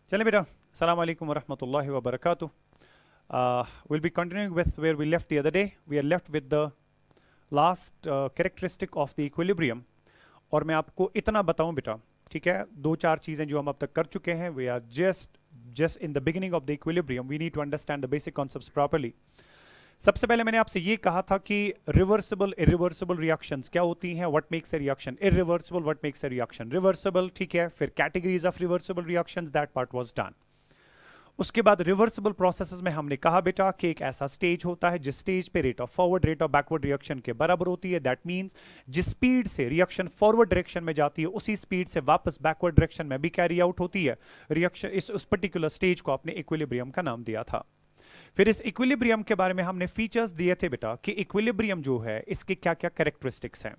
चलें बेटा, अस्सलाम वालेकुम वरहमतुल्लाहि वबरकातुह. We'll be continuing with where we left the other day. We are left with the last characteristic of the equilibrium. और मैं आपको इतना बताऊं बेटा, ठीक है, दो चार चीज़ें जो हम अब तक कर चुके हैं. We are just in the beginning of the equilibrium. We need to understand the basic concepts properly. सबसे पहले मैंने आपसे ये कहा था कि रिवर्सिबल इरिवर्सिबल रिएक्शंस क्या होती हैं, what makes a reaction, irreversible what makes a reaction reversible, ठीक है. फिर categories of reversible reactions, that part was done. उसके बाद रिवर्सिबल प्रोसेसेस में हमने कहा बेटा कि एक ऐसा स्टेज होता है जिस स्टेज पे rate of forward rate of backward reaction के बराबर होती है. दैट मींस जिस स्पीड से रिएक्शन फॉरवर्ड डायरेक्शन में जाती है उसी स्पीड से वापस बैकवर्ड डायरेक्शन में भी कैरी आउट होती है रिएक्शन. उस पर्टिकुलर स्टेज को आपने इक्विलिब्रियम का नाम दिया था. फिर इस इक्विलिब्रियम के बारे में हमने फीचर्स दिए थे बेटा कि इक्विलिब्रियम जो है इसके क्या क्या कैरेक्टरिस्टिक्स हैं.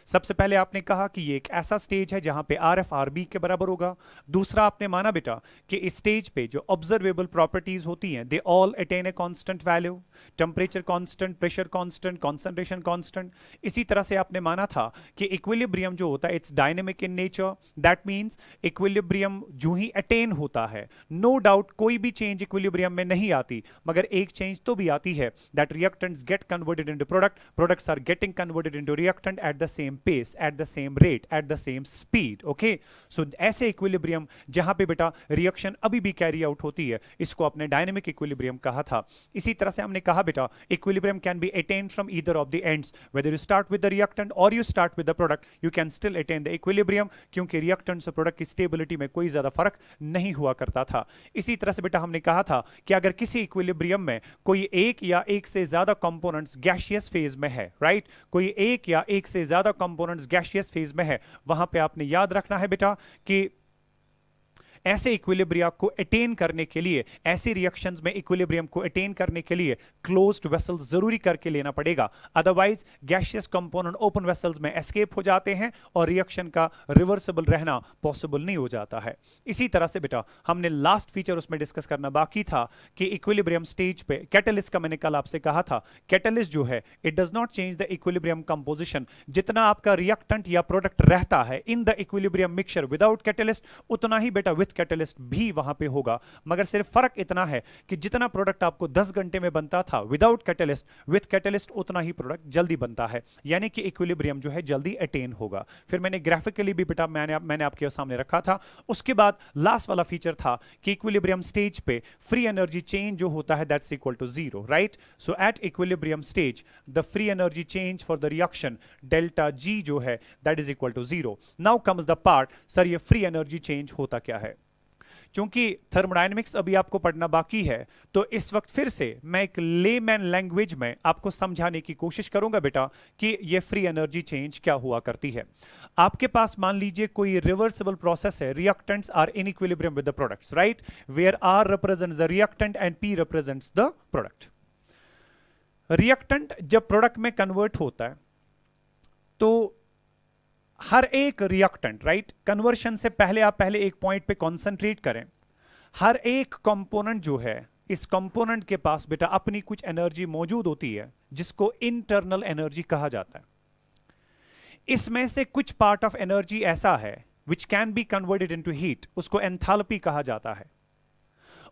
सबसे पहले आपने कहा कि ये एक ऐसा स्टेज है जहां पे आर एफ आर बी के बराबर होगा. दूसरा आपने माना बेटा कि इस स्टेज पे जो ऑब्जर्वेबल प्रॉपर्टीज होती हैं they all attain A constant value, temperature constant, pressure constant, concentration constant. इसी तरह से आपने माना था कि इक्विलिब्रियम जो होता है it's dynamic in nature. That means equilibrium जो ही अटेन होता है, नो डाउट कोई भी चेंज इक्विलिब्रियम में नहीं आती, मगर एक चेंज तो भी आती है, that reactants get converted into product, products are getting converted into reactant at the same pace, at the same rate, at the same speed. Okay, so ऐसे इक्विलिब्रियम जहां पे बेटा रिएक्शन अभी भी कैरी आउट होती है, इसको आपने डायनेमिक इक्विलिब्रियम कहा था. इसी तरह से हमने कहा बेटा equilibrium can be attained from either of the ends, whether you start with the reactant और you start with the product, you can still attain the equilibrium, क्योंकि रिएक्टेंट्स और प्रोडक्ट की स्टेबिलिटी में कोई ज्यादा फर्क नहीं हुआ करता था. इसी तरह से बेटा हमने कहा था कि अगर किसी इक्विलिब्रियम में कोई एक या एक से ज्यादा कंपोनेंट्स गैसियस फेज में है, राइट, कोई एक या एक से ज्यादा कंपोनेंट्स गैसियस फेज में है, वहां पे आपने याद रखना है बेटा कि ऐसे इक्विलिब्रिया को अटेन करने के लिए, ऐसी रिएक्शंस में इक्विलिब्रियम को अटेन करने के लिए क्लोज्ड वेसल्स जरूरी करके लेना पड़ेगा. Otherwise gaseous component open vessels में एस्केप हो जाते हैं और रिएक्शन का रिवर्सिबल रहना पॉसिबल नहीं हो जाता है. इसी तरह से बेटा हमने लास्ट फीचर उसमें डिस्कस करना बाकी था कि इक्विलिब्रियम स्टेज पे कैटलिस्ट का मैंने कल आपसे कहा था, कैटलिस्ट जो है it does not change the equilibrium composition. जितना आपका रिएक्टेंट या प्रोडक्ट रहता है in the equilibrium mixture without catalyst, उतना ही बेटा विद कैटलिस्ट भी वहां पे होगा. मगर सिर्फ फर्क इतना है कि जितना प्रोडक्ट आपको 10 घंटे में बनता था विदाउट कैटलिस्ट, विद कैटलिस्ट उतना ही प्रोडक्ट जल्दी बनता है, यानी कि इक्विलिब्रियम जो है जल्दी अटेन होगा. फिर मैंने ग्राफिकली भी बेटा मैंने आपके सामने रखा था. उसके बाद लास्ट वाला फीचर था कि इक्विलिब्रियम स्टेज पे फ्री एनर्जी चेंज जो होता है that's equal to zero, right. So at equilibrium stage the free energy change for the reaction delta G जो है that is equal to zero. Now comes the part, sir ये free energy change होता क्या है. चूंकि thermodynamics अभी आपको पढ़ना बाकी है, तो इस वक्त फिर से मैं एक लेमैन लैंग्वेज में आपको समझाने की कोशिश करूंगा बेटा कि ये फ्री एनर्जी चेंज क्या हुआ करती है. आपके पास मान लीजिए कोई रिवर्सिबल प्रोसेस है, reactants are in equilibrium with the products, right, where R represents the reactant and P represents the product. Reactant जब प्रोडक्ट में कन्वर्ट होता है तो हर एक रिएक्टेंट, राइट, कन्वर्शन से पहले आप पहले एक पॉइंट पे कंसंट्रेट करें. हर एक कंपोनेंट जो है, इस कंपोनेंट के पास बेटा अपनी कुछ एनर्जी मौजूद होती है जिसको इंटरनल एनर्जी कहा जाता है. इसमें से कुछ पार्ट ऑफ एनर्जी ऐसा है which can be converted into heat, उसको एंथैल्पी कहा जाता है.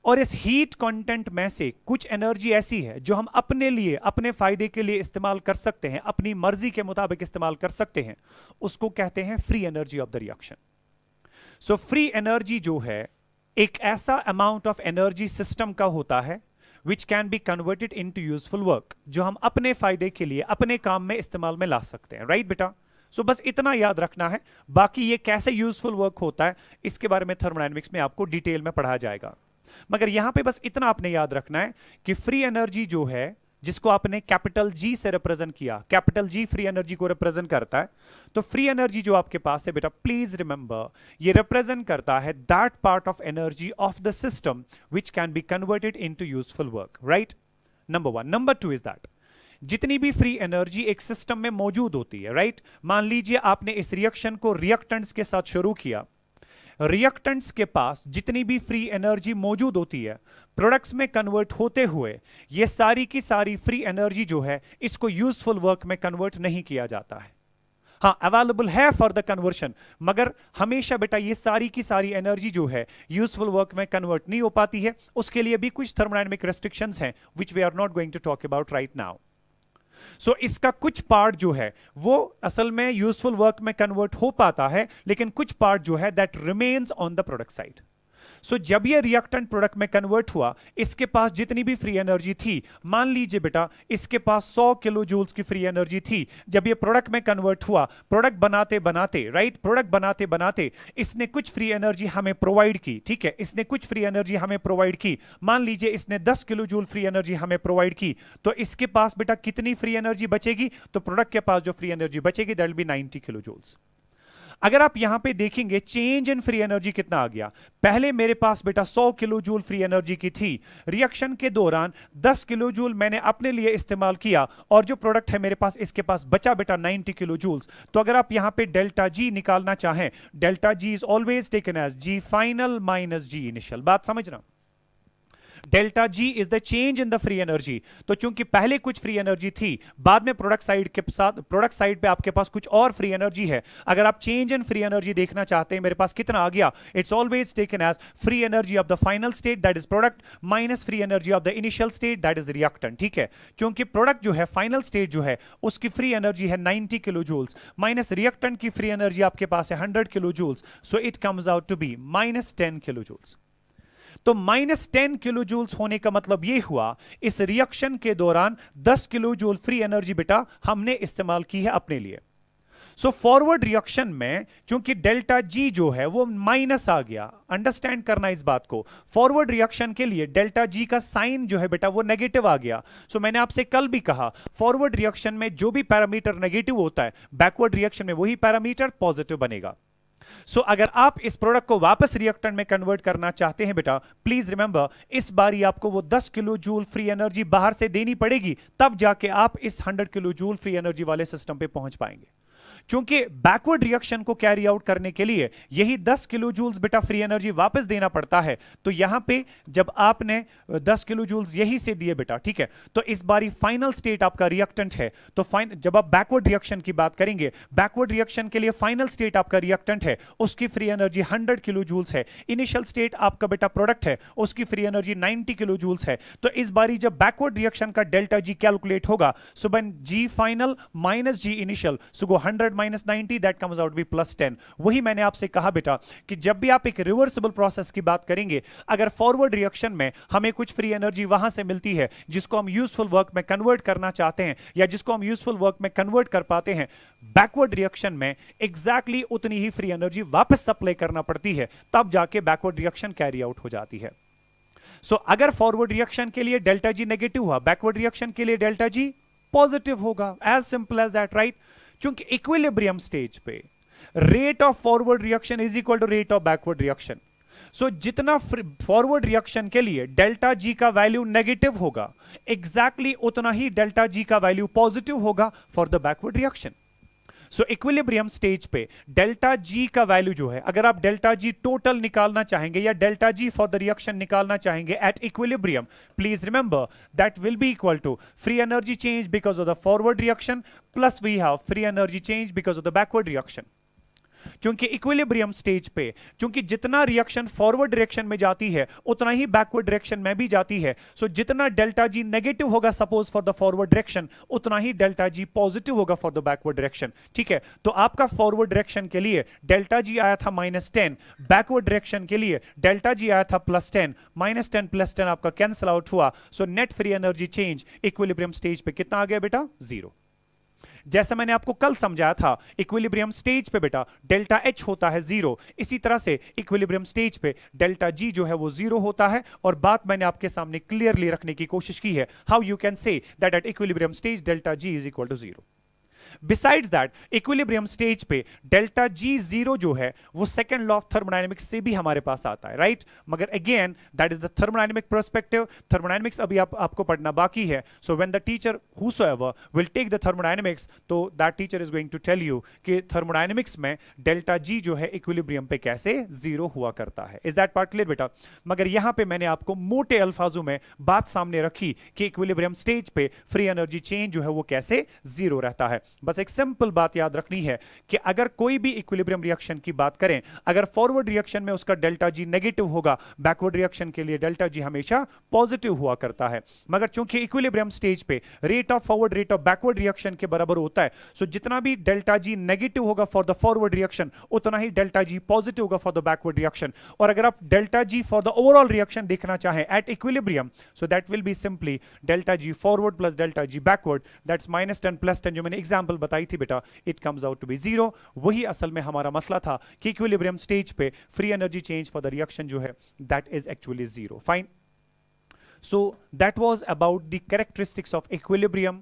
और इस हीट कंटेंट में से कुछ एनर्जी ऐसी है जो हम अपने लिए, अपने फायदे के लिए इस्तेमाल कर सकते हैं, अपनी मर्जी के मुताबिक इस्तेमाल कर सकते हैं, उसको कहते हैं free energy of the reaction. So free energy जो है एक ऐसा अमाउंट ऑफ एनर्जी सिस्टम का होता है which can be converted into useful work, जो हम अपने फायदे के लिए अपने काम में इस्तेमाल में ला सकते हैं, राइट बेटा. सो बस इतना याद रखना है. बाकी ये कैसे यूजफुल वर्क होता है इसके बारे में थर्मोडायनेमिक्स में आपको डिटेल में पढ़ाया जाएगा. मगर यहां पे बस इतना आपने याद रखना है कि फ्री एनर्जी जो है जिसको आपने कैपिटल जी से रिप्रेजेंट किया, कैपिटल जी फ्री एनर्जी को रिप्रेजेंट करता है. तो फ्री एनर्जी जो आपके पास है बेटा, प्लीज रिमेंबर, ये रिप्रेजेंट करता है that part of energy of the system which can be converted into useful work, right. Number one. Number two is that जितनी भी फ्री एनर्जी एक सिस्टम में मौजूद होती है, राइट, मान लीजिए आपने इस रिएक्शन को रिएक्टेंट्स के साथ शुरू किया. रिएक्टेंट्स के पास जितनी भी फ्री एनर्जी मौजूद होती है प्रोडक्ट्स में कन्वर्ट होते हुए, ये सारी की सारी फ्री एनर्जी जो है इसको यूजफुल वर्क में कन्वर्ट नहीं किया जाता है. हाँ अवेलेबल है फॉर द कन्वर्शन, मगर हमेशा बेटा ये सारी की सारी एनर्जी जो है यूजफुल वर्क में कन्वर्ट नहीं हो पाती है। उसके लिए भी कुछ थर्मोडायनेमिक रेस्ट्रिक्शंस हैं which we are not going to talk about right now. So इसका कुछ पार्ट जो है वो असल में यूजफुल वर्क में कन्वर्ट हो पाता है, लेकिन कुछ पार्ट जो है that remains on the product side. So जब ये रिएक्टेंट प्रोडक्ट में कन्वर्ट हुआ, इसके पास जितनी भी फ्री एनर्जी थी, मान लीजिए बेटा इसके पास 100 किलो जूल्स की फ्री एनर्जी थी, जब ये प्रोडक्ट में कन्वर्ट हुआ, प्रोडक्ट बनाते बनाते राइट, प्रोडक्ट बनाते बनाते इसने कुछ फ्री एनर्जी हमें प्रोवाइड की, ठीक है, इसने कुछ फ्री एनर्जी हमें प्रोवाइड की। मान लीजिए इसने 10 किलो जूल फ्री एनर्जी हमें प्रोवाइड की, तो इसके पास बेटा कितनी फ्री एनर्जी बचेगी? तो प्रोडक्ट के पास जो फ्री एनर्जी बचेगी that will be 90 kilo joules. अगर आप यहां पे देखेंगे चेंज इन फ्री एनर्जी कितना आ गया, पहले मेरे पास बेटा 100 किलो जूल फ्री एनर्जी की थी, रिएक्शन के दौरान 10 किलो जूल मैंने अपने लिए इस्तेमाल किया, और जो प्रोडक्ट है मेरे पास इसके पास बचा बेटा 90 किलो जूल्स। तो अगर आप यहां पे डेल्टा जी निकालना चाहें, delta G is always taken as G final minus G initial. बात समझना, delta G is the change in the free energy. तो चूंकि पहले कुछ फ्री एनर्जी थी, बाद में प्रोडक्ट साइड के साथ, प्रोडक्ट साइड पे आपके पास कुछ और फ्री एनर्जी है, अगर आप चेंज इन फ्री एनर्जी देखना चाहते हैं मेरे पास कितना आ गया, it's always taken as free energy of the final state that is product minus free energy of the initial state that is reactant. ठीक है, क्योंकि प्रोडक्ट जो है फाइनल स्टेट जो है उसकी फ्री एनर्जी है 90 किलो जूल्स, माइनस रिएक्टेंट की फ्री एनर्जी आपके पास है 100 kilo joules, so it comes out to be minus 10 kilo joules. तो माइनस 10 किलो जूल्स होने का मतलब यह हुआ इस रिएक्शन के दौरान 10 किलो जूल फ्री एनर्जी बेटा हमने इस्तेमाल की है अपने लिए। सो फॉरवर्ड रिएक्शन में चूंकि डेल्टा जी जो है वो माइनस आ गया, अंडरस्टैंड करना इस बात को, फॉरवर्ड रिएक्शन के लिए डेल्टा जी का साइन जो है बेटा वो नेगेटिव आ गया। सो मैंने आपसे कल भी कहा फॉरवर्ड रिएक्शन में जो भी पैरामीटर नेगेटिव होता है, बैकवर्ड रिएक्शन में वही पैरामीटर पॉजिटिव बनेगा। सो अगर आप इस प्रोडक्ट को वापस रिएक्टेंट में कन्वर्ट करना चाहते हैं बेटा, प्लीज रिमेंबर इस बारी आपको वो 10 किलो जूल फ्री एनर्जी बाहर से देनी पड़ेगी, तब जाके आप इस 100 किलो जूल फ्री एनर्जी वाले सिस्टम पे पहुंच पाएंगे। क्योंकि बैकवर्ड रिएक्शन को कैरी आउट करने के लिए यही 10 किलो जूल्स बेटा फ्री एनर्जी वापस देना पड़ता है। तो यहां पे जब आपने 10 किलो जूल्स यही से दिए बेटा, ठीक है, तो इस बारी फाइनल स्टेट आपका रिएक्टेंट है, तो जब आप बैकवर्ड रिएक्शन की बात करेंगे, बैकवर्ड रिएक्शन के लिए फाइनल स्टेट आपका रिएक्टेंट है, उसकी फ्री एनर्जी 100 किलो जूल्स है, इनिशियल स्टेट आपका बेटा प्रोडक्ट है, उसकी फ्री एनर्जी 90 किलो जूल्स है। तो इस बारी जब बैकवर्ड रिएक्शन का डेल्टा जी कैलकुलेट होगा, so when G final minus G initial, so go 100 minus 90 that comes out be plus 10। वही मैंने आपसे कहा बेटा कि जब भी आप एक रिवर्सिबल प्रोसेस की बात करेंगे, अगर फॉरवर्ड रिएक्शन में हमें कुछ फ्री एनर्जी वहां से मिलती है जिसको हम यूजफुल वर्क में कन्वर्ट करना चाहते हैं, या जिसको हम यूजफुल वर्क में कन्वर्ट कर पाते हैं, बैकवर्ड रिएक्शन में एग्जैक्टली उतनी ही फ्री एनर्जी वापस सप्लाई करना पड़ती है, तब जाके बैकवर्ड रिएक्शन कैरी आउट हो जाती है। सो अगर फॉरवर्ड रिएक्शन के लिए डेल्टा जी नेगेटिव हुआ, बैकवर्ड रिएक्शन के लिए डेल्टा जी पॉजिटिव होगा, as simple as that, right. चूंकि इक्विलिब्रियम स्टेज पे rate of forward reaction is equal to rate of backward reaction. So जितना फॉरवर्ड रिएक्शन के लिए डेल्टा जी का वैल्यू नेगेटिव होगा, एग्जैक्टली उतना ही डेल्टा जी का वैल्यू पॉजिटिव होगा for the backward reaction. So equilibrium stage पे डेल्टा जी का वैल्यू जो है, अगर आप डेल्टा जी टोटल निकालना चाहेंगे या delta G for the reaction निकालना चाहेंगे at equilibrium, please remember that will be equal to free energy change because of the forward reaction plus we have free energy change because of the backward reaction. क्योंकि equilibrium stage पे चूंकि जितना reaction forward direction में जाती है उतना ही backward direction में भी जाती है। सो जितना डेल्टा जी नेगेटिव होगा suppose for the forward direction, उतना ही डेल्टा जी पॉजिटिव होगा फॉर द बैकवर्ड डायरेक्शन। ठीक है, तो आपका फॉरवर्ड डायरेक्शन के लिए डेल्टा जी आया था -10, बैकवर्ड डायरेक्शन के लिए डेल्टा जी आया था +10, -10 + 10 आपका कैंसिल आउट हुआ। So net free energy change equilibrium stage पे कितना आ गया बेटा? 0। जैसा मैंने आपको कल समझाया था, इक्विलिब्रियम स्टेज पे बेटा डेल्टा एच होता है 0, इसी तरह से इक्विलिब्रियम स्टेज पे डेल्टा जी जो है वो 0 होता है। और बात मैंने आपके सामने क्लियरली रखने की कोशिश की है, how you can say that at equilibrium stage delta G is equal to 0। Besides that equilibrium stage पे डेल्टा जी 0 जो है वो सेकंड लॉ ऑफ थर्मोडायनेमिक्स से भी हमारे पास आता है, राइट। मगर again that is the thermodynamic perspective, thermodynamics अभी आपको पढ़ना बाकी है। So when the teacher whosoever will take the thermodynamics, तो that teacher is going to tell you कि थर्मोडायनेमिक्स में डेल्टा जी जो है इक्विलिब्रियम पे कैसे 0 हुआ करता है। इज दैट पार्ट क्लियर बेटा? मगर यहां पे मैंने आपको मोटे अल्फाजों में बात सामने रखी कि इक्विलिब्रियम स्टेज पे फ्री एनर्जी चेंज जो है वो कैसे 0 रहता है। बस एक सिंपल बात याद रखनी है कि अगर कोई भी इक्विलिब्रियम रिएक्शन की बात करें, अगर फॉरवर्ड रिएक्शन में उसका डेल्टा जी नेगेटिव होगा, बैकवर्ड रिएक्शन के लिए डेल्टा जी हमेशा पॉजिटिव हुआ करता है। मगर चूंकि इक्विलिब्रियम स्टेज पे rate of forward rate of backward reaction के बराबर होता है, सो जितना भी डेल्टा जी नेगेटिव होगा फॉर द फॉरवर्ड रिएक्शन, उतना ही डेल्टा जी पॉजिटिव होगा फॉर द बैकवर्ड रिएक्शन। और अगर आप delta G for the overall reaction देखना चाहें at equilibrium, so that will be simply delta G forward plus delta G backward, that's -10 + 10 जो मैंने example बताई थी बेटा, it comes out to be 0। वही असल में हमारा मसला था कि इक्विलिब्रियम स्टेज पे free energy change for the reaction जो है that is actually 0। Fine, so that was about the characteristics of equilibrium.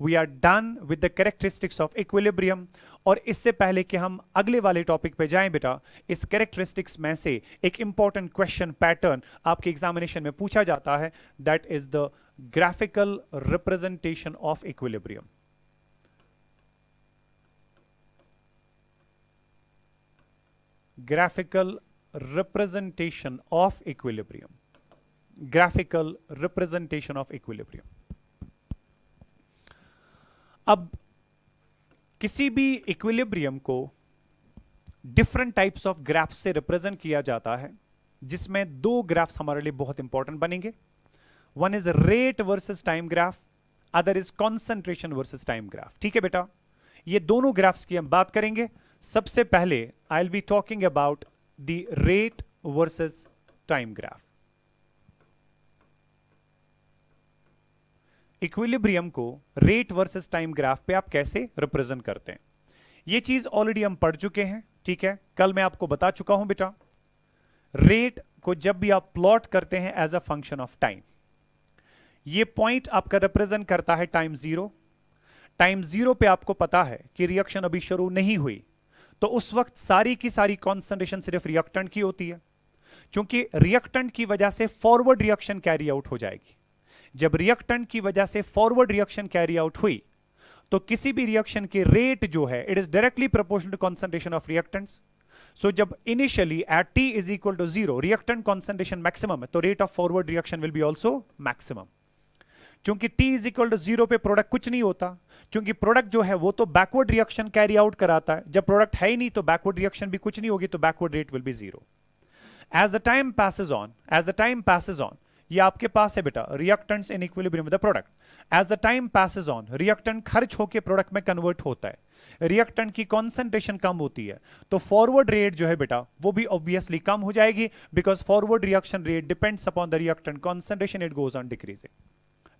We are done with the characteristics of equilibrium. और इससे पहले कि हम अगले वाले टॉपिक पे जाएं बेटा, इस characteristics में से एक important question pattern आपके एग्जामिनेशन में पूछा जाता है, that is the graphical representation of equilibrium. Graphical representation of equilibrium. Graphical representation of equilibrium. अब किसी भी इक्विलिब्रियम को डिफरेंट टाइप्स ऑफ ग्राफ्स से रिप्रेजेंट किया जाता है, जिसमें दो ग्राफ्स हमारे लिए बहुत इंपॉर्टेंट बनेंगे। One is rate versus time graph, other is concentration versus time graph. ठीक है बेटा, ये दोनों ग्राफ्स की हम बात करेंगे। सबसे पहले I will be talking about the rate versus time graph. Equilibrium को रेट वर्सेस टाइम ग्राफ पे आप कैसे रिप्रेजेंट करते हैं, ये चीज ऑलरेडी हम पढ़ चुके हैं। ठीक है, कल मैं आपको बता चुका हूं बेटा, रेट को जब भी आप प्लॉट करते हैं as a function of time, ये पॉइंट आपका रिप्रेजेंट करता है टाइम 0। टाइम 0 पे आपको पता है कि रिएक्शन अभी शुरू नहीं हुई, तो उस वक्त सारी की सारी कॉन्सेंट्रेशन सिर्फ रिएक्टेंट की होती है, क्योंकि रिएक्टेंट की वजह से फॉरवर्ड रिएक्शन कैरी आउट हो जाएगी। जब रिएक्टेंट की वजह से फॉरवर्ड रिएक्शन कैरी आउट हुई, तो किसी भी रिएक्शन की रेट जो है it is directly proportional to concentration of reactants. So जब initially at T is equal to 0 reactant concentration maximum है, तो rate of forward reaction will be also maximum. क्योंकि t इज इक्वल टू 0 पे product कुछ नहीं होता, क्योंकि product जो है वो तो बैकवर्ड रिएक्शन कैरी आउट कराता है। जब प्रोडक्ट है ही नहीं तो बैकवर्ड रिएक्शन भी कुछ नहीं होगी, तो backward rate will be 0। As the time passes on, ये आपके पास है बेटा reactants in equilibrium with the product. As the time passes on, reactant खर्च होकर प्रोडक्ट में कन्वर्ट होता है, रिएक्टेंट की कॉन्सेंट्रेशन कम होती है, तो फॉरवर्ड रेट जो है बेटा वो भी ऑब्वियसली कम हो जाएगी, because forward reaction rate depends upon the reactant concentration, it goes on decreasing.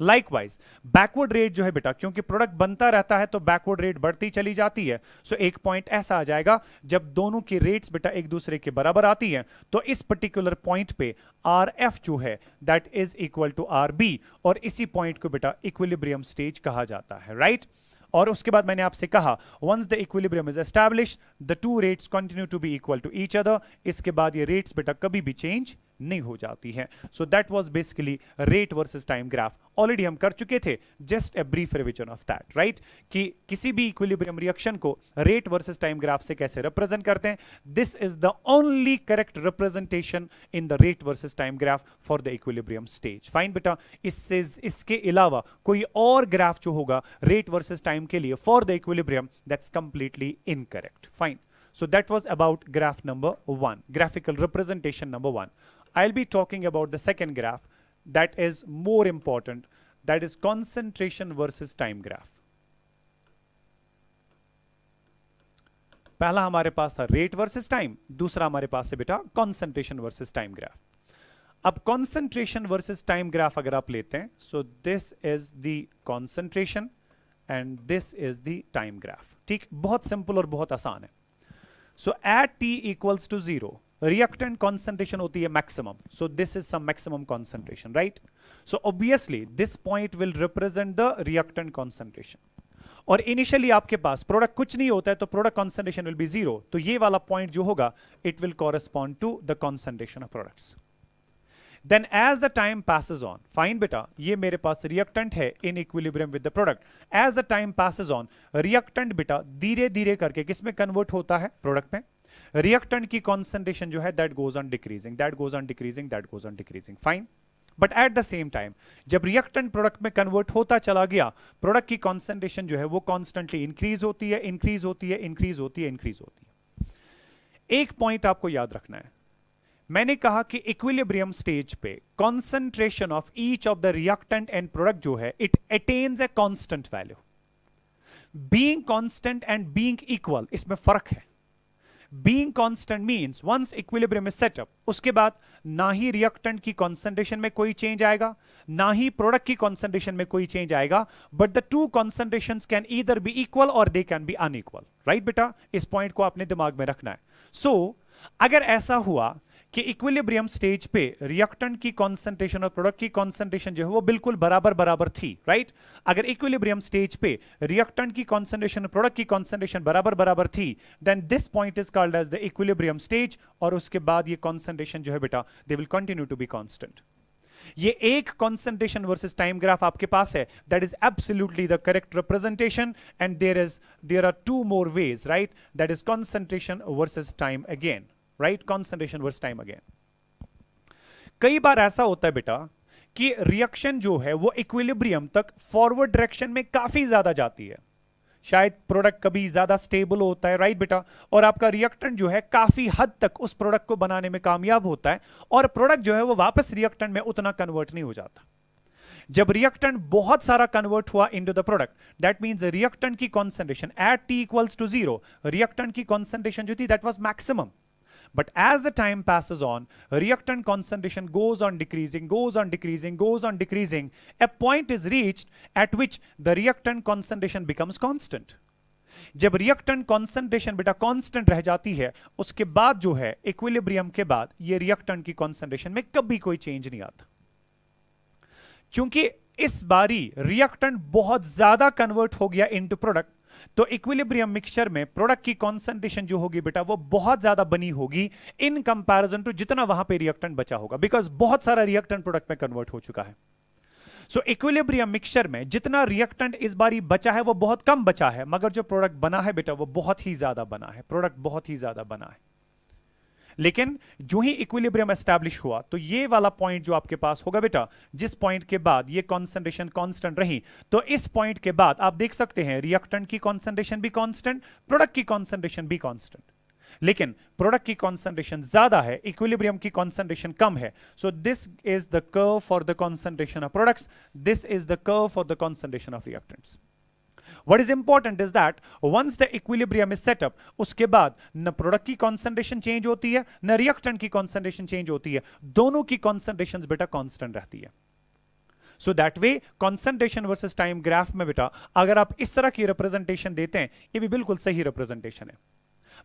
Likewise backward rate जो है बेटा, क्योंकि प्रोडक्ट बनता रहता है तो बैकवर्ड रेट बढ़ती चली जाती है। सो एक पॉइंट ऐसा आ जाएगा जब दोनों की रेट्स बेटा एक दूसरे के बराबर आती हैं, तो इस पर्टिकुलर पॉइंट पे आर एफ जो है that is equal to R B, और इसी पॉइंट को बेटा इक्विलिब्रियम स्टेज कहा जाता है, राइट। और उसके बाद मैंने आपसे कहा once the equilibrium is established the two rates continue to be equal to each other. इसके बाद ये रेट्स बेटा कभी भी चेंज नहीं हो जाती है। सो that was basically rate versus time graph, already हम कर चुके थे, just a brief revision of that, right, कि किसी भी इक्विलिब्रियम रिएक्शन को रेट वर्सेस टाइम ग्राफ से कैसे रिप्रेजेंट करते हैं। This is the only correct representation in the rate versus time graph for the equilibrium stage. Fine बेटा, इसके अलावा कोई और ग्राफ जो होगा रेट वर्सेस टाइम के लिए for the equilibrium, that's completely incorrect. Fine, so that was about graph number 1, graphical representation number 1. I'll be talking about the second graph that is more important, that is concentration versus time graph. पहला हमारे पास था rate versus time, दूसरा हमारे पास है बेटा concentration versus time graph. अब concentration versus time graph अगर आप लेते हैं, so this is the concentration and this is the time graph. ठीक, बहुत सिंपल और बहुत आसान है। So at t equals to 0, reactant concentration होती है maximum. So this is some maximum concentration, right? So obviously this point will represent the reactant concentration. और initially आपके पास प्रोडक्ट कुछ नहीं होता है तो प्रोडक्ट concentration will be 0. तो ये वाला पॉइंट जो होगा it will correspond to the concentration of products. Then as the time passes on, fine बेटा, ये मेरे पास रिएक्टेंट है in equilibrium with the product. As the time passes on, reactant बेटा धीरे धीरे करके किस में कन्वर्ट होता है, प्रोडक्ट में। रिएक्टेंट की कॉन्सेंट्रेशन जो है that goes on decreasing, that goes on decreasing, that goes on decreasing. Fine. But at the same time जब रिएक्टेंट प्रोडक्ट में कन्वर्ट होता चला गया, प्रोडक्ट की कॉन्सेंट्रेशन जो है वो कॉन्स्टेंटली इंक्रीज होती है, इंक्रीज होती है, इंक्रीज होती है, इंक्रीज होती है। एक पॉइंट आपको याद रखना है, मैंने कहा कि इक्विलिब्रियम स्टेज पे concentration of each of the reactant and product जो है it attains a constant value. Being constant and being equal, इसमें फर्क है। Being constant means once equilibrium is set up, उसके बाद ना ही रिएक्टेंट की कॉन्सेंट्रेशन में कोई चेंज आएगा, ना ही प्रोडक्ट की कॉन्सेंट्रेशन में कोई चेंज आएगा, but the two concentrations can either be equal और they can be unequal. Right बेटा, इस पॉइंट को आपने दिमाग में रखना है। सो अगर ऐसा हुआ कि इक्विलिब्रियम स्टेज पे रिएक्टेंट की कॉन्सेंट्रेशन और प्रोडक्ट की कॉन्सेंट्रेशन जो है वो बिल्कुल बराबर बराबर थी, राइट? अगर इक्विलिब्रियम स्टेज पे रिएक्टेंट की कॉन्सेंट्रेशन और प्रोडक्ट की कॉन्सेंट्रेशन बराबर बराबर थी, then this point is called as the equilibrium stage, और उसके बाद ये कॉन्सेंट्रेशन जो है बेटा they will continue to be constant. ये एक कॉन्सेंट्रेशन वर्सेस टाइम ग्राफ आपके पास है, that is absolutely the correct representation, and there are two more ways, right? That is concentration versus time again, right? Concentration versus time again. कई बार ऐसा होता है बेटा कि रिएक्शन जो है वो इक्विलिब्रियम तक फॉरवर्ड डायरेक्शन में काफी ज्यादा जाती है, शायद प्रोडक्ट कभी ज्यादा स्टेबल होता है, राइट बेटा? और आपका रिएक्टेंट जो है काफी हद तक उस प्रोडक्ट को बनाने में कामयाब होता है, और प्रोडक्ट जो है वो वापस रिएक्टेंट में उतना कन्वर्ट नहीं हो जाता। जब रिएक्टेंट बहुत सारा कन्वर्ट हुआ into the product, that means reactant की concentration at t equals to 0, reactant की कॉन्सेंट्रेशन जो थी that was maximum. But as the time passes on, reactant concentration goes on decreasing, goes on decreasing, goes on decreasing. A point is reached at which the reactant concentration becomes constant. जब reactant concentration बेटा constant रह जाती है, उसके बाद जो है equilibrium के बाद ये रिएक्टेंट की कॉन्सेंट्रेशन में कभी कोई चेंज नहीं आता, क्योंकि इस बारी रिएक्टेंट बहुत ज्यादा कन्वर्ट हो गया इनटू प्रोडक्ट। तो इक्विलिब्रियम मिक्सचर में प्रोडक्ट की कॉन्सेंट्रेशन जो होगी बेटा वो बहुत ज्यादा बनी होगी इन कंपैरिजन टू जितना वहां पे रिएक्टेंट बचा होगा, बिकॉज बहुत सारा रिएक्टेंट प्रोडक्ट में कन्वर्ट हो चुका है। सो इक्विलिब्रियम मिक्सचर में जितना रिएक्टेंट इस बारी बचा है वो बहुत कम बचा है, मगर जो प्रोडक्ट बना है बेटा वो बहुत ही ज्यादा बना है, प्रोडक्ट बहुत ही ज्यादा बना है। लेकिन जो ही इक्विलिब्रियम एस्टैब्लिश हुआ तो ये वाला पॉइंट जो आपके पास होगा बेटा, जिस पॉइंट के बाद ये कॉन्सेंट्रेशन कांस्टेंट रही, तो इस पॉइंट के बाद आप देख सकते हैं रिएक्टेंट की कॉन्सेंट्रेशन भी कांस्टेंट, प्रोडक्ट की कॉन्सेंट्रेशन भी कांस्टेंट। लेकिन प्रोडक्ट की कॉन्सेंट्रेशन ज्यादा है, इक्विलिब्रियम की कॉन्सेंट्रेशन कम है। So this is the curve for the concentration of products, this is the curve for the concentration of reactants. What is important is that once the equilibrium is set up, उसके बाद न product की concentration change होती है न reactant की concentration change होती है, दोनों की कॉन्सेंट्रेशन बेटा कांस्टेंट रहती है। So that way concentration versus time graph में बेटा अगर आप इस तरह की रिप्रेजेंटेशन देते हैं, ये भी बिल्कुल सही रिप्रेजेंटेशन है।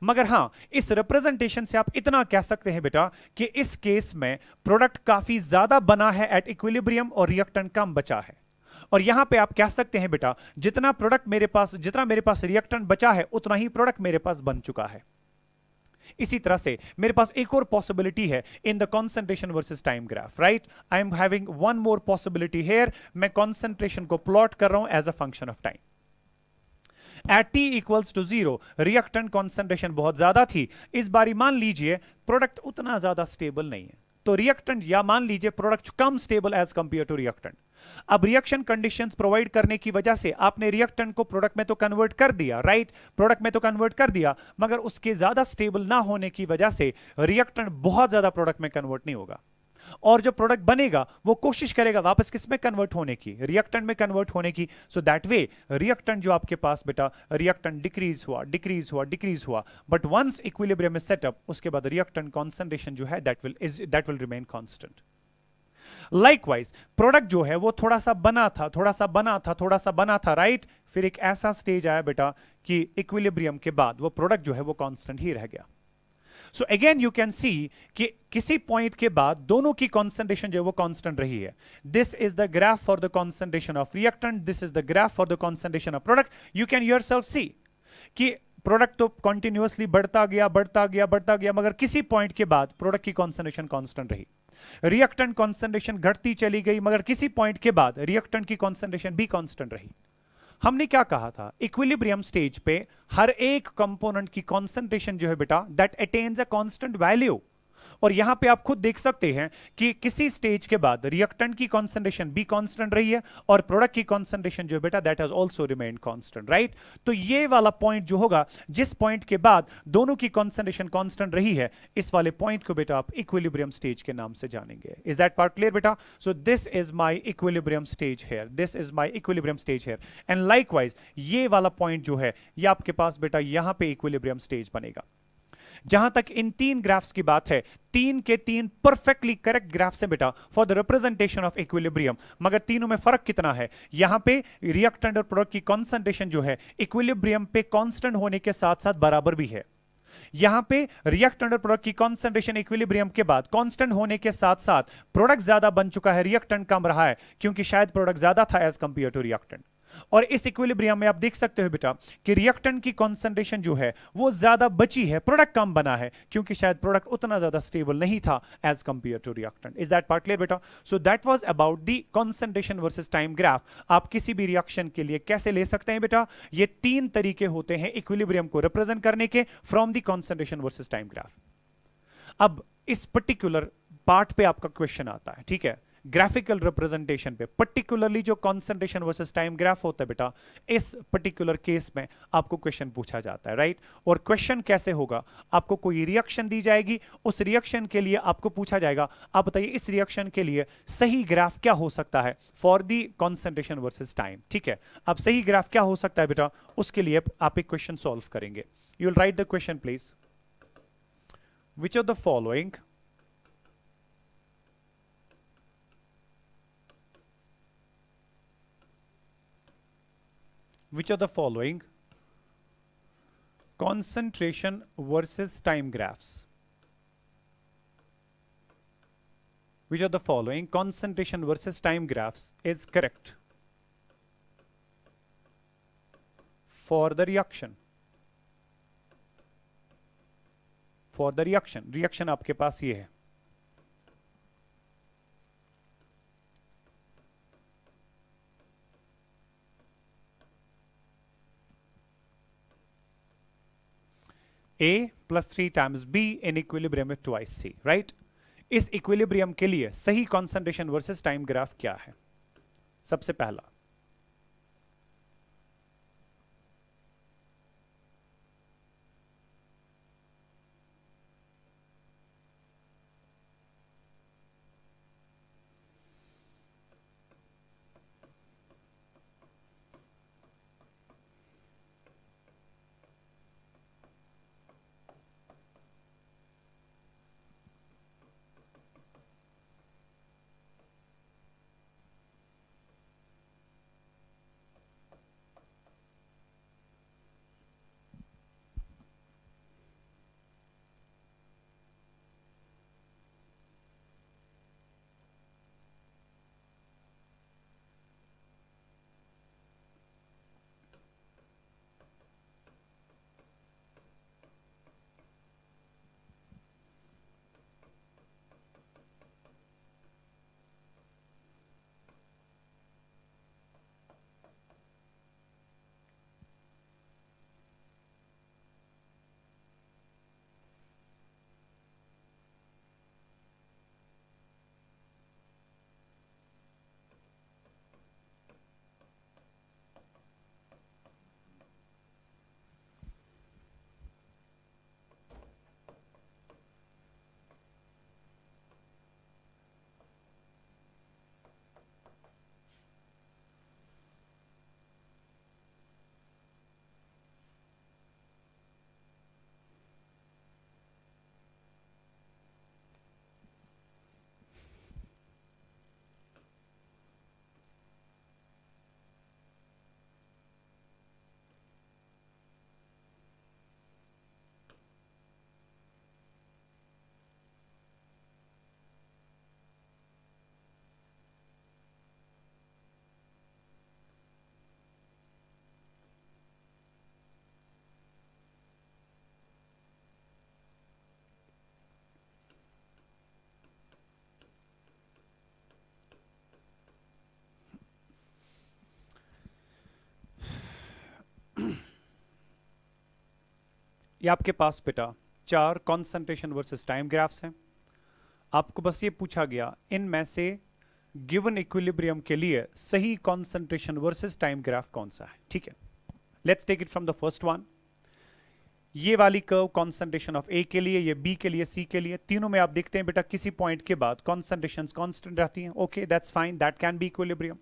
मगर हां, इस रिप्रेजेंटेशन से आप इतना कह सकते हैं बेटा कि इस केस में प्रोडक्ट काफी ज्यादा बना है एट इक्विलिब्रियम और रिएक्टेंट कम बचा है। और यहां पे आप कह सकते हैं बेटा जितना मेरे पास रिएक्टेंट बचा है उतना ही प्रोडक्ट मेरे पास बन चुका है। इसी तरह से मेरे पास एक और पॉसिबिलिटी है in the concentration versus time graph, right? I am having one more possibility here. मैं कॉन्सेंट्रेशन को प्लॉट कर रहा हूं as a function of time. At t equals to 0 reactant concentration बहुत ज्यादा थी, इस बारी मान लीजिए प्रोडक्ट उतना ज्यादा स्टेबल नहीं है, तो रिएक्टेंट या मान लीजिए प्रोडक्ट कम stable as compare to reactant. अब रिएक्शन कंडीशंस प्रोवाइड करने की वजह से आपने रिएक्टेंट को प्रोडक्ट में तो कन्वर्ट कर दिया, राइट? प्रोडक्ट में तो कन्वर्ट कर दिया, मगर उसके ज्यादा स्टेबल ना होने की वजह से रिएक्टेंट बहुत ज्यादा प्रोडक्ट में कन्वर्ट नहीं होगा, और जो प्रोडक्ट बनेगा वो कोशिश करेगा वापस किस में कन्वर्ट होने की, रिएक्टेंट में कन्वर्ट होने की। सो दैट वे रिएक्टेंट जो आपके पास बेटा रिएक्टेंट डिक्रीज हुआ, but once equilibrium is set up उसके बाद रिएक्टेंट कॉन्सेंट्रेशन जो है that will remain constant. Likewise product जो है वो थोड़ा सा बना था, राइट? फिर एक ऐसा स्टेज आया बेटा कि इक्विलिब्रियम के बाद वो प्रोडक्ट जो है वो कांस्टेंट ही रह गया। So again you can see कि किसी पॉइंट के बाद दोनों की कॉन्सेंट्रेशन जो है वो कांस्टेंट रही है। This is the graph for the concentration of reactant, this is the graph for the concentration of product. You can yourself see कि प्रोडक्ट तो कंटिन्यूअसली बढ़ता गया, मगर किसी पॉइंट के बाद प्रोडक्ट की कॉन्सेंट्रेशन कांस्टेंट रही। रिएक्टेंट कॉन्सेंट्रेशन घटती चली गई, मगर किसी पॉइंट के बाद रिएक्टेंट की कॉन्सेंट्रेशन भी कांस्टेंट रही। हमने क्या कहा था, इक्विलिब्रियम स्टेज पे हर एक कंपोनेंट की कॉन्सेंट्रेशन जो है बेटा that attains a constant value. और यहां पे आप खुद देख सकते हैं कि किसी स्टेज के बाद रिएक्टेंट की कॉन्सेंट्रेशन भी कांस्टेंट रही है और प्रोडक्ट की कॉन्सेंट्रेशन जो है बेटा that has also remained constant, right. तो ये वाला पॉइंट जो होगा, जिस पॉइंट के बाद दोनों की कॉन्सेंट्रेशन कांस्टेंट रही है, इस वाले पॉइंट को बेटा आप इक्विलिब्रियम स्टेज के नाम से जानेंगे। इज दैट पार्ट क्लियर बेटा? So this is my equilibrium stage here, this is my equilibrium stage here, and likewise ये वाला पॉइंट जो है ये आपके पास बेटा यहां पे इक्विलिब्रियम स्टेज बनेगा। जहां तक इन तीन ग्राफ्स की बात है, तीन के तीन परफेक्टली करेक्ट ग्राफ्स हैं बेटा for the representation of equilibrium, मगर तीनों में फर्क कितना है? यहां पे रिएक्टेंट और प्रोडक्ट की कॉन्सेंट्रेशन जो है इक्विलिब्रियम पे कांस्टेंट होने के साथ साथ बराबर भी है। यहां पे रिएक्टेंट और प्रोडक्ट की कॉन्सेंट्रेशन इक्विलिब्रियम के बाद कांस्टेंट होने के साथ साथ प्रोडक्ट ज्यादा बन चुका है, रिएक्टेंट कम रहा है, क्योंकि शायद प्रोडक्ट ज्यादा था एज कंपेयर टू रिएक्टेंट। और इस इक्विलिब्रियम में आप देख सकते हो बेटा कि रिएक्टेंट की कॉन्सेंट्रेशन जो है वो ज्यादा बची है, प्रोडक्ट कम बना है, क्योंकि शायद प्रोडक्ट उतना ज्यादा स्टेबल नहीं था as compare to reactant. Is that part clear बेटा? So that was about the concentration versus time graph. आप किसी भी रिएक्शन के लिए कैसे ले सकते हैं बेटा? ये तीन तरीके होते हैं इक्विलिब्रियम को रिप्रेजेंट करने के from the concentration versus time graph. अब इस पर्टिकुलर पार्ट पे आपका क्वेश्चन आता है, ठीक है, ग्राफिकल रिप्रेजेंटेशन पे, पर्टिकुलरली जो कॉन्सेंट्रेशन वर्सेस टाइम ग्राफ होता है बेटा, इस पर्टिकुलर केस में आपको क्वेश्चन पूछा जाता है, राइट। और क्वेश्चन कैसे होगा? आपको कोई रिएक्शन दी जाएगी, उस रिएक्शन के लिए आपको पूछा जाएगा आप बताइए इस रिएक्शन के लिए सही ग्राफ क्या हो सकता है for the concentration versus time, ठीक है। अब सही ग्राफ क्या हो सकता है बेटा, उसके लिए आप एक क्वेश्चन सॉल्व करेंगे। You will write the question please. Which of the following concentration versus time graphs, which of the following concentration versus time graphs is correct for the reaction? For the reaction आपके पास ये है, A plus 3 times B in equilibrium with twice C, right. इस equilibrium के लिए सही concentration versus time graph क्या है? सबसे पहला ये आपके पास बेटा चार कॉन्सेंट्रेशन वर्सेस टाइम ग्राफ्स हैं। आपको बस ये पूछा गया इनमें से गिवन इक्विलिब्रियम के लिए सही कॉन्सेंट्रेशन वर्सेस टाइम ग्राफ कौन सा है, ठीक है। Let's take it from the first one. ये वाली कर्व कॉन्सेंट्रेशन ऑफ ए के लिए, ये बी के लिए, सी के लिए, तीनों में आप देखते हैं बेटा किसी पॉइंट के बाद कॉन्सेंट्रेशंस कांस्टेंट रहती हैं। Okay that's fine, that can be equilibrium.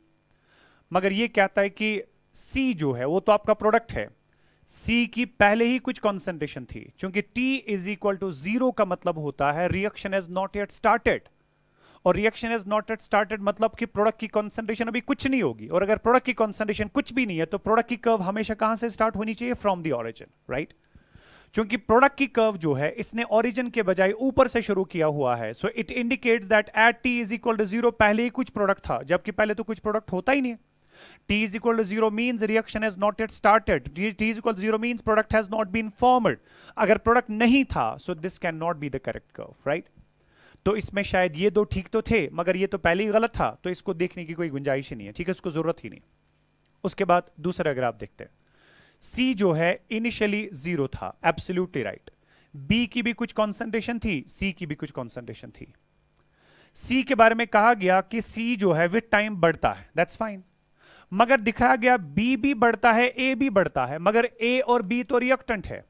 मगर ये कहता है कि सी जो है वो तो आपका प्रोडक्ट है, सी की पहले ही कुछ कॉन्सेंट्रेशन थी, क्योंकि T इज इक्वल टू 0 का मतलब होता है reaction has not yet started, और reaction has not yet started मतलब कि प्रोडक्ट की कॉन्सेंट्रेशन अभी कुछ नहीं होगी, और अगर प्रोडक्ट की कॉन्सेंट्रेशन कुछ भी नहीं है तो प्रोडक्ट की कर्व हमेशा कहां से स्टार्ट होनी चाहिए, फ्रॉम द ऑरिजिन, राइट। क्योंकि प्रोडक्ट की कर्व जो है इसने ओरिजिन के बजाय ऊपर से शुरू किया हुआ है, so it indicates that at T is equal to 0 पहले ही कुछ प्रोडक्ट था, जबकि पहले तो कुछ प्रोडक्ट होता ही नहीं है। T is equal to 0 means reaction has not yet started. T is equal to 0 means product has not been formed. अगर प्रोडक्ट नहीं था so this cannot be the correct curve, right? तो इसमें शायद ये दो ठीक तो थे, मगर ये तो पहले ही गलत था, तो इसको देखने की कोई गुंजाइश ही नहीं है, ठीक है, इसको जरूरत ही नहीं। उसके बाद दूसरा ग्राफ देखते हैं। C जो है इनिशियली 0 था, एब्सोल्युटली राइट। B की भी कुछ कॉन्सेंट्रेशन थी, C की भी कुछ कॉन्सेंट्रेशन थी। C के बारे में कहा गया कि C जो है विद टाइम बढ़ता है, दैट्स फाइन। मगर दिखाया गया B भी बढ़ता है, A भी बढ़ता है, मगर A और B तो रिएक्टेंट है,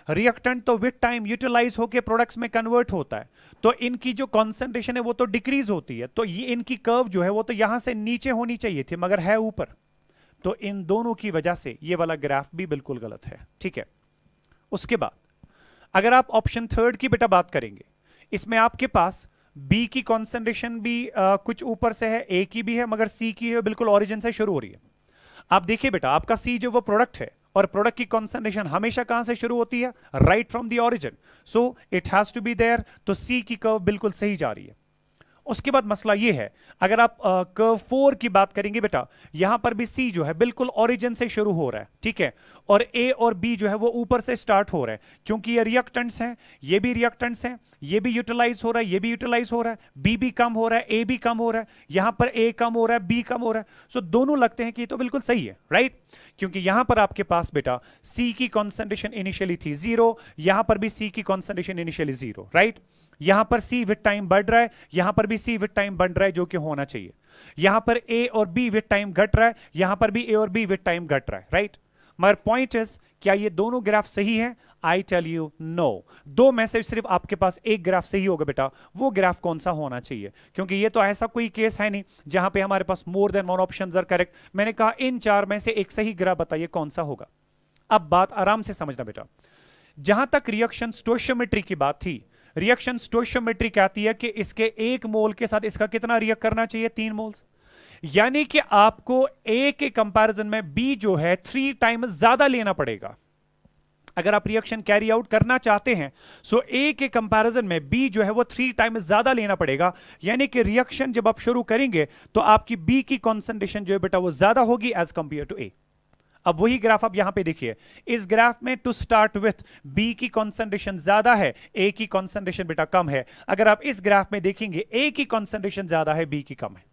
रिएक्टेंट तो विद टाइम यूटिलाइज होकर प्रोडक्ट्स में कन्वर्ट होता है, तो इनकी जो कॉन्सेंट्रेशन है वो तो डिक्रीज होती है, तो ये इनकी कर्व जो है वो तो यहां से नीचे होनी चाहिए थी, मगर है ऊपर, तो इन दोनों की वजह से ये वाला ग्राफ भी बिल्कुल गलत है, ठीक है। उसके बाद अगर आप ऑप्शन थर्ड की बेटा बात करेंगे, इसमें आपके पास B की कॉन्सेंट्रेशन भी कुछ ऊपर से है, A की भी है, मगर C की है बिल्कुल ओरिजिन से शुरू हो रही है। आप देखिए बेटा आपका C जो वो प्रोडक्ट है, और प्रोडक्ट की कॉन्सेंट्रेशन हमेशा कहां से शुरू होती है, right from the origin, so it has to be there, तो C की कर्व बिल्कुल सही जा रही है। उसके बाद मसला ये है, अगर आप कर्व 4 की बात करेंगे बेटा, यहां पर भी C जो है बिल्कुल ओरिजिन से शुरू हो रहा है, ठीक है, और A और B जो है वो ऊपर से स्टार्ट हो रहा है, क्योंकि ये रिएक्टेंट्स हैं, ये भी रिएक्टेंट्स हैं, ये भी यूटिलाइज हो रहा है, ये भी यूटिलाइज हो रहा है, B भी कम हो रहा है, A भी कम हो रहा है, यहां पर A कम हो रहा है, B कम हो रहा है, सो दोनों लगते हैं कि ये तो बिल्कुल सही है, राइट। क्योंकि यहां पर आपके पास बेटा C की कॉन्सेंट्रेशन इनिशियली थी 0, यहां पर भी C की कॉन्सेंट्रेशन इनिशियली 0, राइट। यहां पर C विद टाइम बढ़ रहा है, यहां पर भी C विद टाइम बढ़ रहा है, जो कि होना चाहिए। यहां पर A और B विद टाइम घट रहा है, यहां पर भी A और B विद टाइम घट रहा है, राइट। मगर पॉइंट इज, क्या ये दोनों ग्राफ सही है? I tell you no. दो में से सिर्फ आपके पास एक ग्राफ सही होगा बेटा, वो ग्राफ कौन सा होना चाहिए? क्योंकि ये तो ऐसा कोई केस है नहीं जहां पे हमारे पास more than one options are correct. मैंने कहा इन चार में से एक सही ग्राफ बताइए कौन सा होगा। अब बात आराम से समझना बेटा, जहां तक रिएक्शन स्टोइशियोमेट्री की बात थी, रिएक्शन स्टोइशियोमेट्री कहती है कि इसके एक मोल के साथ इसका कितना रिएक्ट करना चाहिए? 3 मोल्स। यानी कि आपको ए के कंपैरिजन में बी जो है 3 टाइम्स ज्यादा लेना पड़ेगा अगर आप रिएक्शन कैरी आउट करना चाहते हैं। सो ए के कंपैरिजन में बी जो है वो 3 टाइम्स ज्यादा लेना पड़ेगा। यानी कि रिएक्शन जब आप शुरू करेंगे तो आपकी बी की कॉन्सेंट्रेशन जो है बेटा वो ज्यादा होगी एज कंपेयर टू ए। अब वही ग्राफ आप यहां पे देखिए, इस ग्राफ में टू स्टार्ट विथ बी की कॉन्सेंट्रेशन ज्यादा है, ए की कॉन्सेंट्रेशन बेटा कम है। अगर आप इस ग्राफ में देखेंगे ए की कॉन्सेंट्रेशन ज्यादा है, बी की कम है,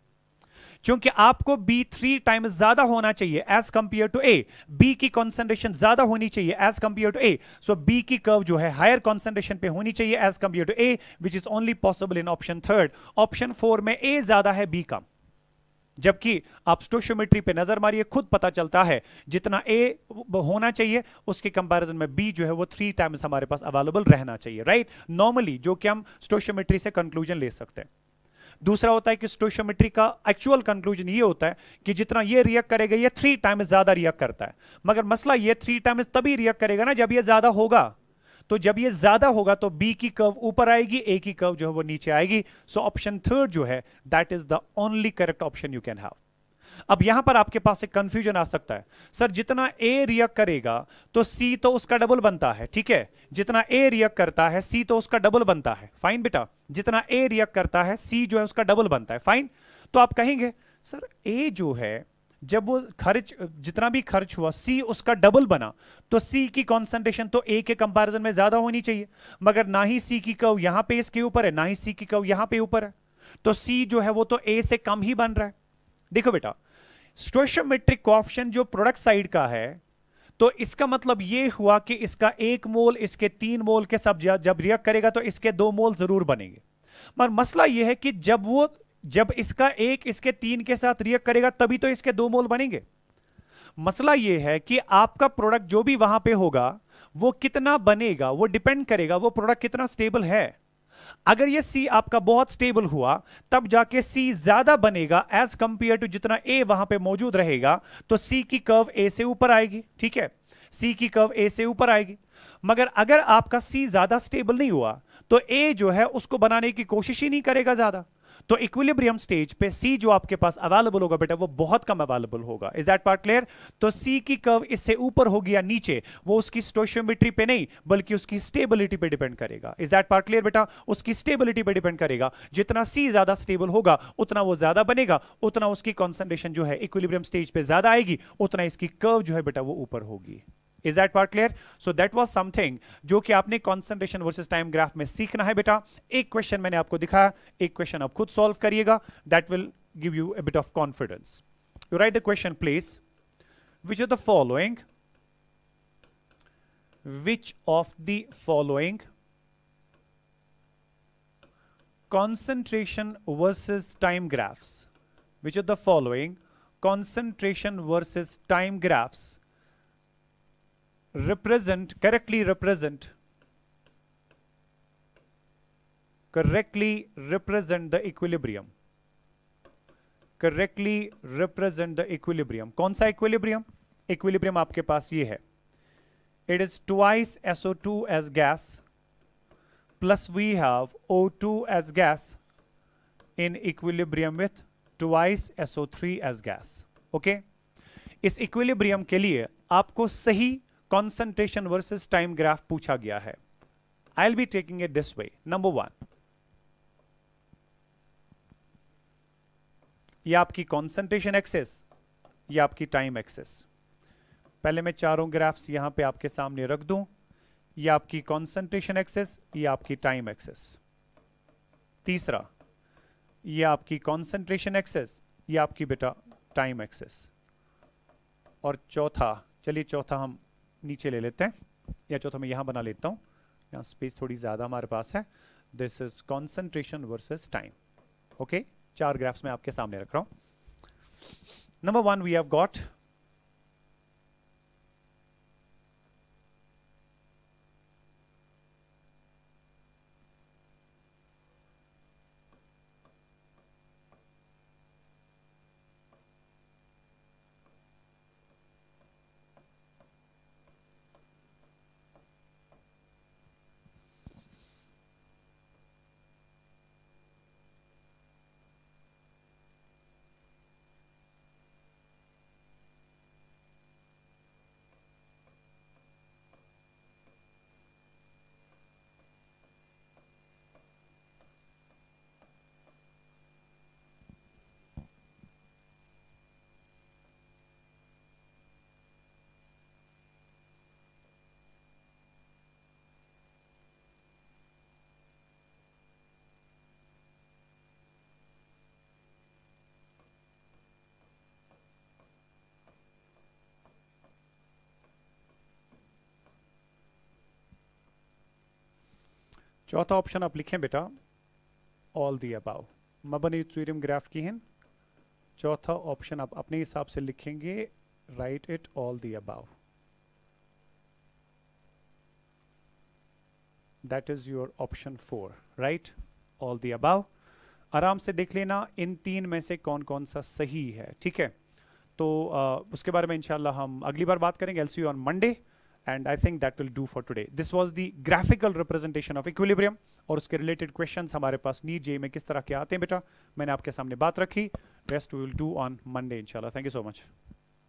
क्योंकि आपको बी 3 टाइम्स ज्यादा होना चाहिए as compare to A. B की कॉन्सेंट्रेशन ज्यादा होनी चाहिए एज कंपेयर टू ए। सो बी की कर्व जो है हायर कॉन्सेंट्रेशन पे होनी चाहिए as compare to A, which is only possible in option third. Option 4 में ए ज्यादा है, बी कम। जबकि आप स्टोइशियोमेट्री पे नजर मारिए, खुद पता चलता है जितना ए होना चाहिए उसके कंपैरिजन में बी जो है वो 3 टाइम्स हमारे पास अवेलेबल रहना चाहिए, राइट। नॉर्मली जो कि हम स्टोइशियोमेट्री से कंक्लूजन ले सकते हैं। दूसरा होता है कि स्टोइशियोमेट्री का एक्चुअल कंक्लूजन ये होता है कि जितना ये रिएक्ट करेगा ये 3 टाइम्स ज्यादा रिएक्ट करता है। मगर मसला ये 3 टाइम्स तभी रिएक्ट करेगा ना जब ये ज्यादा होगा। तो जब ये ज्यादा होगा तो बी की कर्व ऊपर आएगी, ए की कर्व जो है वो नीचे आएगी। सो ऑप्शन थर्ड जो है that is the only correct option you can have. अब यहां पर आपके पास एक कंफ्यूजन आ सकता है, सर जितना ए रिएक्ट करेगा तो सी तो उसका डबल बनता है, ठीक है। जितना ए रिएक्ट करता है सी तो उसका डबल बनता है, फाइन बेटा। जितना ए रिएक्ट करता है सी जो है उसका डबल बनता है, फाइन। तो आप कहेंगे सर ए जो है जब वो खर्च जितना भी खर्च हुआ सी उसका डबल बना, तो सी की कॉन्सेंट्रेशन तो ए के कंपैरिजन में ज्यादा होनी चाहिए। मगर ना ही सी की कर्व यहां पे इसके ऊपर है, ना ही सी की कर्व यहां पे ऊपर है, तो सी जो है वो तो ए से कम ही बन रहा है। देखो बेटा, स्टोइशियोमेट्रिक कोएफिशिएंट जो प्रोडक्ट साइड का है, तो इसका मतलब यह हुआ कि इसका 1 मोल इसके 3 मोल के सब जब रिएक्ट करेगा तो इसके 2 मोल जरूर बनेंगे। मगर मसला यह है कि जब इसका एक इसके 3 के साथ रिएक्ट करेगा तभी तो इसके 2 मोल बनेंगे। मसला यह है कि आपका प्रोडक्ट जो भी वहां पे होगा वो कितना बनेगा, वो डिपेंड करेगा वो प्रोडक्ट कितना स्टेबल है। अगर ये सी आपका बहुत स्टेबल हुआ तब जाके सी ज्यादा बनेगा एज कंपेयर टू जितना ए वहां पे मौजूद रहेगा, तो सी की कर्व ए से ऊपर आएगी। ठीक है, सी की कर्व ए से ऊपर आएगी। मगर अगर आपका सी ज्यादा स्टेबल नहीं हुआ तो ए जो है उसको बनाने की कोशिश ही नहीं करेगा ज्यादा, तो इक्विलिब्रियम स्टेज पे सी जो आपके पास अवेलेबल होगा बेटा वो बहुत कम अवेलेबल होगा। Is that part clear? तो सी की कर्व इससे ऊपर होगी या नीचे वो उसकी स्टोइचियोमेट्री पे नहीं बल्कि उसकी स्टेबिलिटी पे डिपेंड करेगा। इज दैट पार्ट क्लियर बेटा? उसकी स्टेबिलिटी पे डिपेंड करेगा। जितना सी ज्यादा स्टेबल होगा उतना वो ज्यादा बनेगा, उतना उसकी कॉन्सेंट्रेशन जो है इक्विलिब्रियम स्टेज पे ज्यादा आएगी, उतना इसकी कर्व जो है बेटा वो ऊपर होगी। Is that part clear? So that was something जो कि आपने कंसंट्रेशन वर्सेस टाइम ग्राफ में सीखना है बेटा। एक क्वेश्चन मैंने आपको दिखाया, एक क्वेश्चन आप खुद सॉल्व करिएगा, that will give you a bit of confidence. You right the question please. Which of the following concentration versus time graphs, which of the following concentration versus time graphs correctly represent the equilibrium? Correctly represent the equilibrium. कौन सा equilibrium? Equilibrium आपके पास ये है, it is twice SO2 as gas plus we have O2 as gas in equilibrium with twice SO3 as gas. Okay? इस equilibrium के लिए आपको सही concentration versus time graph पूछा गया है। I'll be taking it this way. Number 1, ये आपकी concentration axis, ये आपकी time axis। पहले मैं चारों ग्राफ्स यहां पे आपके सामने रख दूं। ये आपकी concentration axis, ये आपकी time axis। तीसरा, ये आपकी concentration axis, ये आपकी बेटा time axis। और चौथा, चलिए चौथा हम नीचे ले लेते हैं, या चौथा मैं यहां बना लेता हूं, यहां स्पेस थोड़ी ज्यादा हमारे पास है। दिस इज concentration versus time. Okay, 4 graphs में आपके सामने रख रहा हूं। नंबर 1 वी हैव गॉट चौथा ऑप्शन आप लिखें बेटा ऑल दी अबाव। मबनी थ्योरम ग्राफ की हैं, चौथा ऑप्शन आप अपने हिसाब से लिखेंगे, write it all the above. That is your option 4, right, all the above. आराम से देख लेना इन 3 में से कौन कौन सा सही है। ठीक है, तो उसके बारे में इंशाल्लाह हम अगली बार बात करेंगे। I'll see you on Monday and I think that will do for today. This was the graphical representation of equilibrium और उसके related questions हमारे पास नीट जे में किस तरह के आते हैं बेटा, मैंने आपके सामने बात रखी। Rest we will do on Monday इंशाल्लाह। Thank you so much.